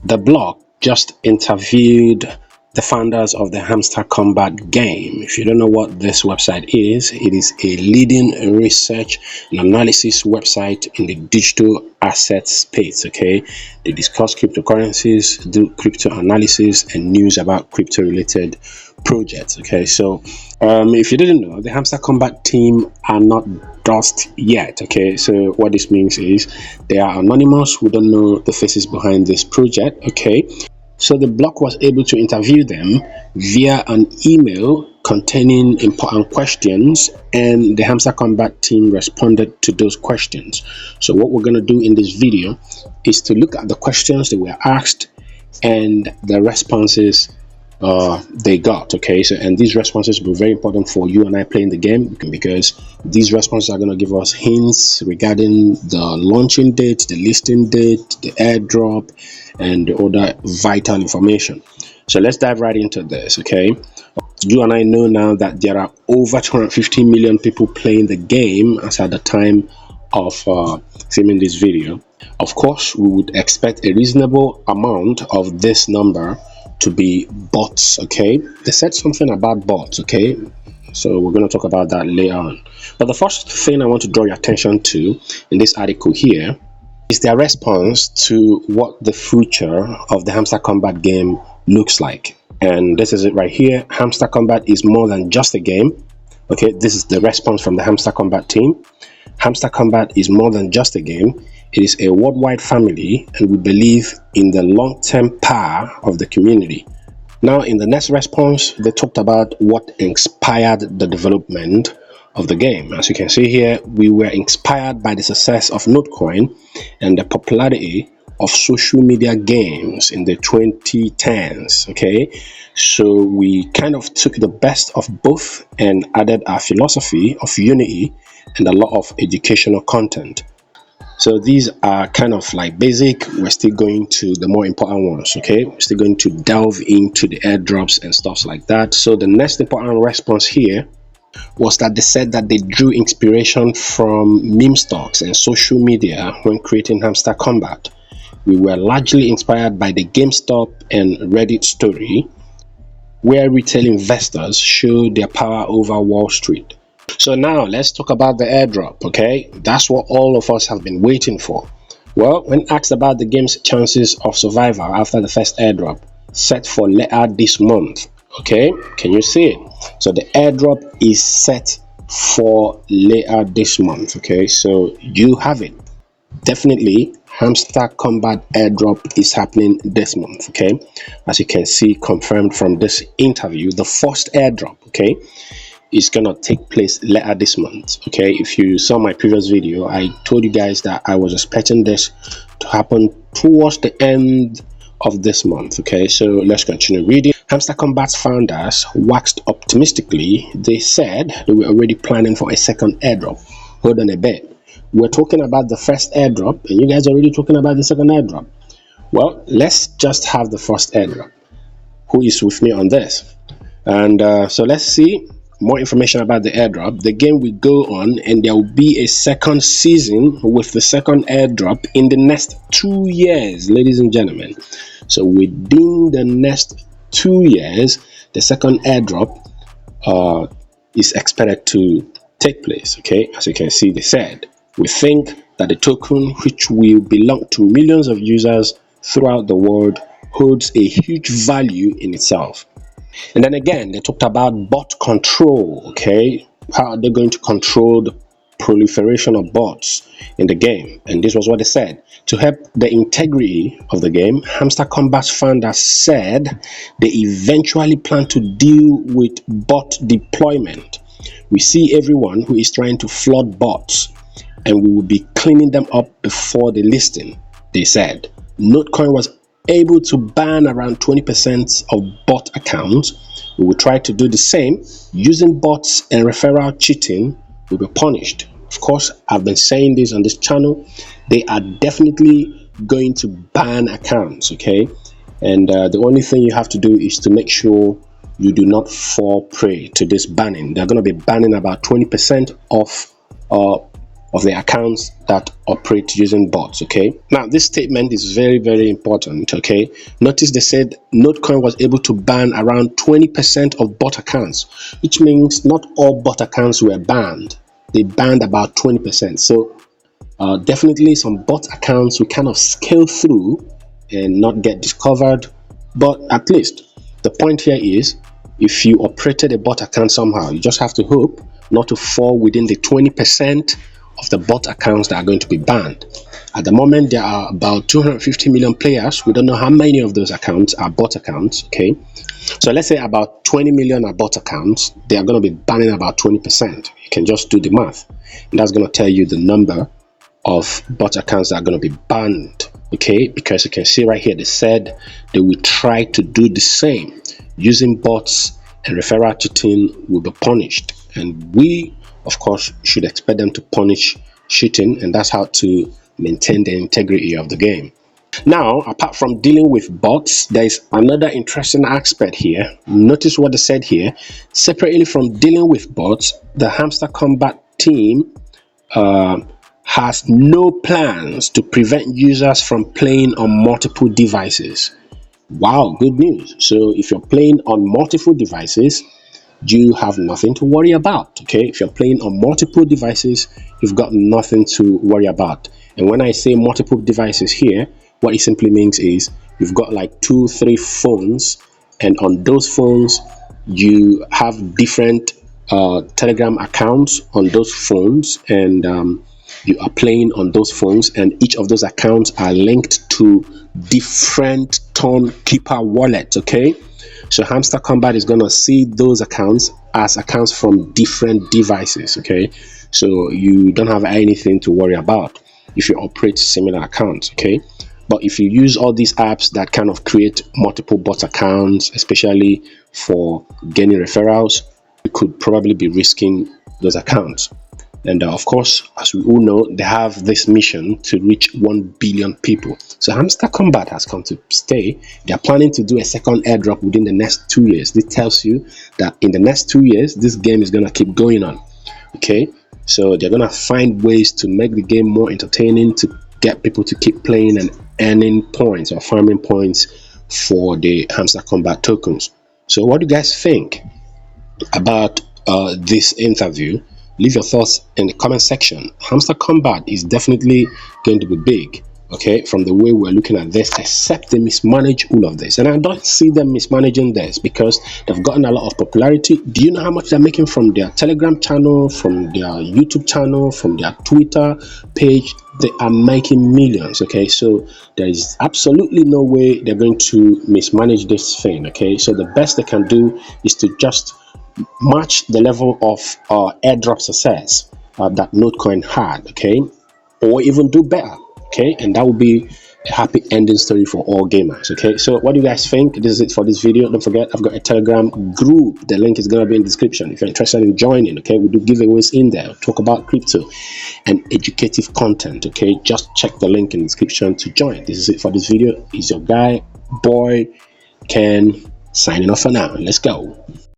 The blog just interviewed the founders of the Hamster Kombat game. If you don't know what this website is, it is a leading research and analysis website in the digital asset space. Okay, they discuss cryptocurrencies, do crypto analysis, and news about crypto related projects. Okay, so if you didn't know, the Hamster Kombat team are not dust yet. Okay, so what this means is they are anonymous. We don't know the faces behind this project. Okay, so the blog was able to interview them via an email containing important questions, and the Hamster Kombat team responded to those questions. So what we're going to do in this video is to look at the questions that were asked and the responses they got. Okay, so and these responses will be very important for you and I playing the game, because these responses are going to give us hints regarding the launching date, the listing date, the airdrop, and the other vital information. So let's dive right into this. Okay, you and I know now that there are over 250 million people playing the game as at the time of filming this video. Of course, we would expect a reasonable amount of this number to be bots. Okay, they said something about bots. Okay, so we're going to talk about that later on, but the first thing I want to draw your attention to in this article here is their response to what the future of the Hamster Kombat game looks like. And this is it right here. Hamster Kombat is more than just a game. Okay, this is the response from the Hamster Kombat team. Hamster Kombat is more than just a game. It is a worldwide family, and we believe in the long-term power of the community. Now, in the next response, they talked about what inspired the development of the game. As you can see here, we were inspired by the success of Notecoin and the popularity of social media games in the 2010s. Okay, so we kind of took the best of both and added our philosophy of unity and a lot of educational content. So these are kind of like basic. We're still going to the more important ones. Okay, we're still going to delve into the airdrops and stuff like that. So the next important response here was that they said that they drew inspiration from meme stocks and social media when creating Hamster Kombat. We were largely inspired by the GameStop and Reddit story, where retail investors showed their power over Wall Street. So now let's talk about the airdrop. Okay, that's what all of us have been waiting for. Well, when asked about the game's chances of survival after the first airdrop set for later this month, okay, can you see it? So the airdrop is set for later this month. Okay, so you have it. Definitely, Hamster Kombat airdrop is happening this month. Okay, as you can see, confirmed from this interview, the first airdrop, okay, is gonna take place later this month. Okay, if you saw my previous video, I told you guys that I was expecting this to happen towards the end of this month. Okay, so let's continue reading. Hamster Kombat's founders waxed optimistically. They said they were already planning for a second airdrop. Hold on a bit, we're talking about the first airdrop and you guys are already talking about the second airdrop. Well, let's just have the first airdrop. Who is with me on this? And so let's see more information about the airdrop. The game will go on, and there will be a second season with the second airdrop in the next 2 years, ladies and gentlemen. So within the next 2 years, the second airdrop is expected to take place. Okay, as you can see, they said, we think that the token, which will belong to millions of users throughout the world, holds a huge value in itself. And then again, they talked about bot control. Okay, how are they going to control the proliferation of bots in the game? And this was what they said: to help the integrity of the game, Hamster Kombat's founders said they eventually plan to deal with bot deployment. We see everyone who is trying to flood bots, and we will be cleaning them up before the listing, they said. Notecoin was able to ban around 20% of bot accounts. We will try to do the same. Using bots and referral cheating will be punished. Of course, I've been saying this on this channel. They are definitely going to ban accounts, okay? And the only thing you have to do is to make sure you do not fall prey to this banning. They're going to be banning about 20% of of the accounts that operate using bots. Okay, now this statement is very, very important. Okay, notice they said Notecoin was able to ban around 20% of bot accounts, which means not all bot accounts were banned. They banned about 20%. So definitely some bot accounts will kind of scale through and not get discovered, but at least the point here is, if you operated a bot account somehow, you just have to hope not to fall within the 20% of the bot accounts that are going to be banned. At the moment, there are about 250 million players. We don't know how many of those accounts are bot accounts. Okay, so let's say about 20 million are bot accounts. They are going to be banning about 20%. You can just do the math, and that's going to tell you the number of bot accounts that are going to be banned. Okay, because you can see right here, they said they will try to do the same using bots, and referral cheating will be punished. And we, of course, should expect them to punish cheating, and that's how to maintain the integrity of the game. Now, apart from dealing with bots, there is another interesting aspect here. Notice what they said here. Separately from dealing with bots, the Hamster Kombat team has no plans to prevent users from playing on multiple devices. Wow, good news. So if you're playing on multiple devices, you have nothing to worry about. Okay, if you're playing on multiple devices, you've got nothing to worry about. And when I say multiple devices here, what it simply means is you've got like 2-3 phones, and on those phones you have different Telegram accounts on those phones, and you are playing on those phones, and each of those accounts are linked to different Turn Keeper wallets. Okay, so Hamster Kombat is going to see those accounts as accounts from different devices. Okay, so you don't have anything to worry about if you operate similar accounts. Okay, but if you use all these apps that kind of create multiple bot accounts, especially for gaining referrals, you could probably be risking those accounts. And of course, as we all know, they have this mission to reach 1 billion people. So Hamster Kombat has come to stay. They are planning to do a second airdrop within the next 2 years. This tells you that in the next 2 years, this game is going to keep going on. Okay, so they're going to find ways to make the game more entertaining, to get people to keep playing and earning points or farming points for the Hamster Kombat tokens. So what do you guys think about this interview? Leave your thoughts in the comment section. Hamster Kombat is definitely going to be big, okay, from the way we're looking at this, except they mismanage all of this. And I don't see them mismanaging this because they've gotten a lot of popularity. Do you know how much they're making from their Telegram channel, from their YouTube channel, from their Twitter page? They are making millions. Okay, so there is absolutely no way they're going to mismanage this thing. Okay, so the best they can do is to just match the level of airdrop success that Notecoin had, okay, or even do better, okay, and that would be a happy ending story for all gamers. Okay, so what do you guys think? This is it for this video. Don't forget, I've got a Telegram group. The link is going to be in the description if you're interested in joining. Okay, we do giveaways in there, talk about crypto and educative content. Okay, just check the link in the description to join. This is it for this video. Is your guy boy Ken signing off for now. Let's go.